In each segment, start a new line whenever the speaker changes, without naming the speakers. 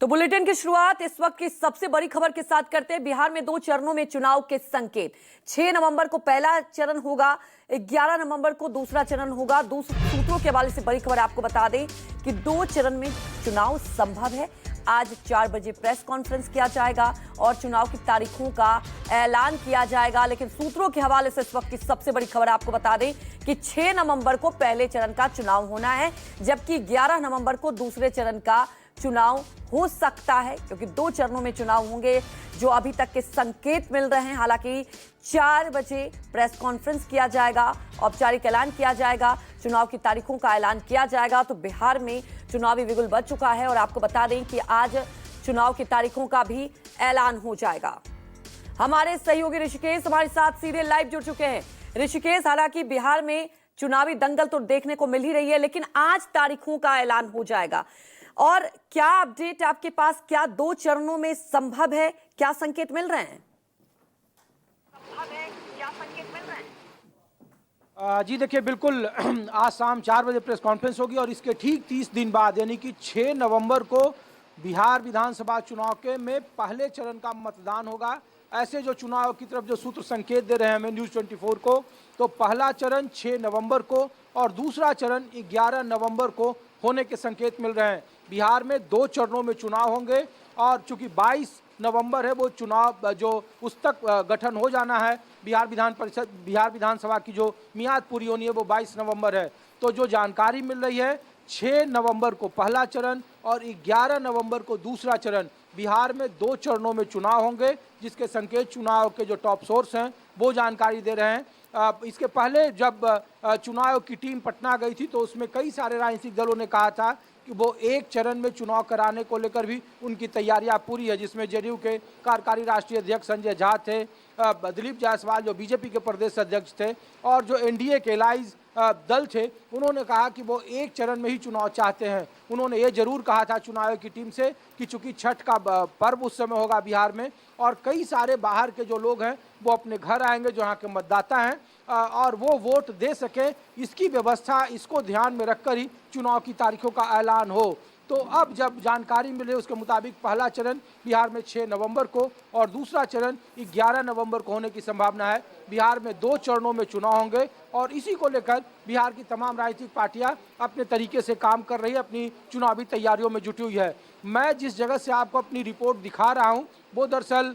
तो बुलेटिन की शुरुआत इस वक्त की सबसे बड़ी खबर के साथ करते हैं। बिहार में 2 चरणों में चुनाव के संकेत। 6 नवंबर को पहला चरण होगा, 11 नवंबर को दूसरा चरण होगा। सूत्रों के हवाले से बड़ी खबर आपको बता दें कि 2 चरण में चुनाव संभव है। आज 4 बजे प्रेस कॉन्फ्रेंस किया जाएगा और चुनाव की तारीखों का ऐलान किया जाएगा। लेकिन सूत्रों के हवाले से इस वक्त की सबसे बड़ी खबर आपको बता दें कि 6 नवंबर को पहले चरण का चुनाव होना है, जबकि 11 नवंबर को दूसरे चरण का चुनाव हो सकता है, क्योंकि 2 चरणों में चुनाव होंगे जो अभी तक के संकेत मिल रहे हैं। हालांकि 4 बजे प्रेस कॉन्फ्रेंस किया जाएगा, औपचारिक ऐलान किया जाएगा, चुनाव की तारीखों का ऐलान किया जाएगा। तो बिहार में चुनावी बिगुल बज चुका है और आपको बता दें कि आज चुनाव की तारीखों का भी ऐलान हो जाएगा। हमारे सहयोगी ऋषिकेश हमारे साथ सीधे लाइव जुड़ चुके हैं। ऋषिकेश, हालांकि बिहार में चुनावी दंगल तो देखने को मिल ही रही है, लेकिन आज तारीखों का ऐलान हो जाएगा और क्या अपडेट आपके पास? क्या 2 चरणों में संभव है? क्या संकेत मिल रहे हैं?
जी देखिए, बिल्कुल आज शाम 4 बजे प्रेस कॉन्फ्रेंस होगी और इसके ठीक 30 दिन बाद यानी कि 6 नवंबर को बिहार विधानसभा चुनाव के में पहले चरण का मतदान होगा। ऐसे जो चुनाव की तरफ जो सूत्र संकेत दे रहे हैं हमें न्यूज़ 24 को, तो पहला चरण 6 नवंबर को और दूसरा चरण 11 नवंबर को होने के संकेत मिल रहे हैं। बिहार में 2 चरणों में चुनाव होंगे और चूंकि 22 नवंबर है वो चुनाव जो उस तक गठन हो जाना है, बिहार विधानसभा की जो मियाद पूरी होनी है वो 22 नवंबर है। तो जो जानकारी मिल रही है, 6 नवंबर को पहला चरण और 11 नवंबर को दूसरा चरण। बिहार में 2 चरणों में चुनाव होंगे, जिसके संकेत चुनाव के जो टॉप सोर्स हैं वो जानकारी दे रहे हैं। इसके पहले जब चुनाव की टीम पटना गई थी तो उसमें कई सारे राजनीतिक दलों ने कहा था कि वो एक चरण में चुनाव कराने को लेकर भी उनकी तैयारियां पूरी है, जिसमें जेडीयू के कार्यकारी राष्ट्रीय अध्यक्ष संजय झा थे, दिलीप जायसवाल जो बीजेपी के प्रदेश अध्यक्ष थे और जो एनडीए के एलाइज दल थे, उन्होंने कहा कि वो एक चरण में ही चुनाव चाहते हैं। उन्होंने ये जरूर कहा था चुनाव की टीम से कि चूंकि छठ का पर्व उस समय होगा बिहार में और कई सारे बाहर के जो लोग हैं वो अपने घर आएंगे, जो यहाँ के मतदाता हैं, और वो वोट दे सके, इसकी व्यवस्था, इसको ध्यान में रखकर ही चुनाव की तारीखों का ऐलान हो। तो अब जब जानकारी मिले उसके मुताबिक पहला चरण बिहार में 6 नवंबर को और दूसरा चरण 11 नवंबर को होने की संभावना है। बिहार में 2 चरणों में चुनाव होंगे और इसी को लेकर बिहार की तमाम राजनीतिक पार्टियां अपने तरीके से काम कर रही है, अपनी चुनावी तैयारियों में जुटी हुई है। मैं जिस जगह से आपको अपनी रिपोर्ट दिखा रहा हूं वो दरअसल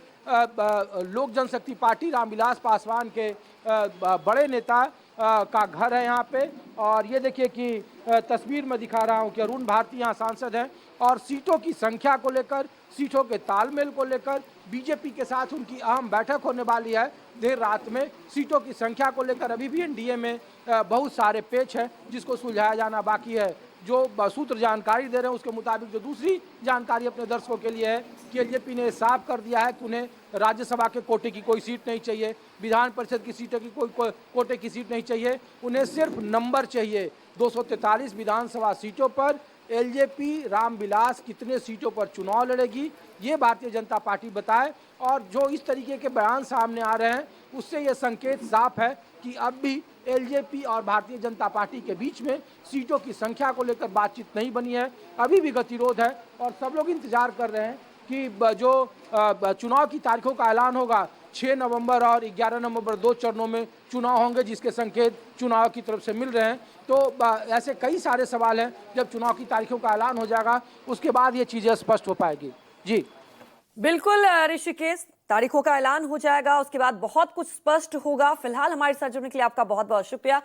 लोक जनशक्ति पार्टी रामविलास पासवान के बड़े नेता का घर है यहाँ पे। और ये देखिए कि तस्वीर में दिखा रहा हूँ कि अरुण भारती यहाँ सांसद हैं और सीटों की संख्या को लेकर, सीटों के तालमेल को लेकर बीजेपी के साथ उनकी अहम बैठक होने वाली है देर रात में। सीटों की संख्या को लेकर अभी भी एनडीए में बहुत सारे पेच हैं जिसको सुलझाया जाना बाकी है। जो सूत्र जानकारी दे रहे हैं उसके मुताबिक जो दूसरी जानकारी अपने दर्शकों के लिए है कि एलजेपी ने साफ कर दिया है कि उन्हें राज्यसभा के कोटे की कोई सीट नहीं चाहिए, विधान परिषद की सीटों की कोई कोटे की सीट नहीं चाहिए, उन्हें सिर्फ नंबर चाहिए। 243 विधानसभा सीटों पर एलजेपी रामविलास कितने सीटों पर चुनाव लड़ेगी ये भारतीय जनता पार्टी बताए। और जो इस तरीके के बयान सामने आ रहे हैं उससे ये संकेत साफ है कि अब भी एलजेपी और भारतीय जनता पार्टी के बीच में सीटों की संख्या को लेकर बातचीत नहीं बनी है, अभी भी गतिरोध है और सब लोग इंतजार कर रहे हैं कि जो चुनाव की तारीखों का ऐलान होगा 6 नवंबर और 11 नवंबर 2 चरणों में चुनाव होंगे, जिसके संकेत चुनाव की तरफ से मिल रहे हैं। तो ऐसे कई सारे सवाल हैं, जब चुनाव की तारीखों का ऐलान हो जाएगा उसके बाद ये चीज़ें स्पष्ट हो पाएगी। जी
बिल्कुल ऋषिकेश, तारीखों का ऐलान हो जाएगा, उसके बाद बहुत कुछ स्पष्ट होगा। फिलहाल हमारे साथ जुड़ने के लिए आपका बहुत बहुत शुक्रिया।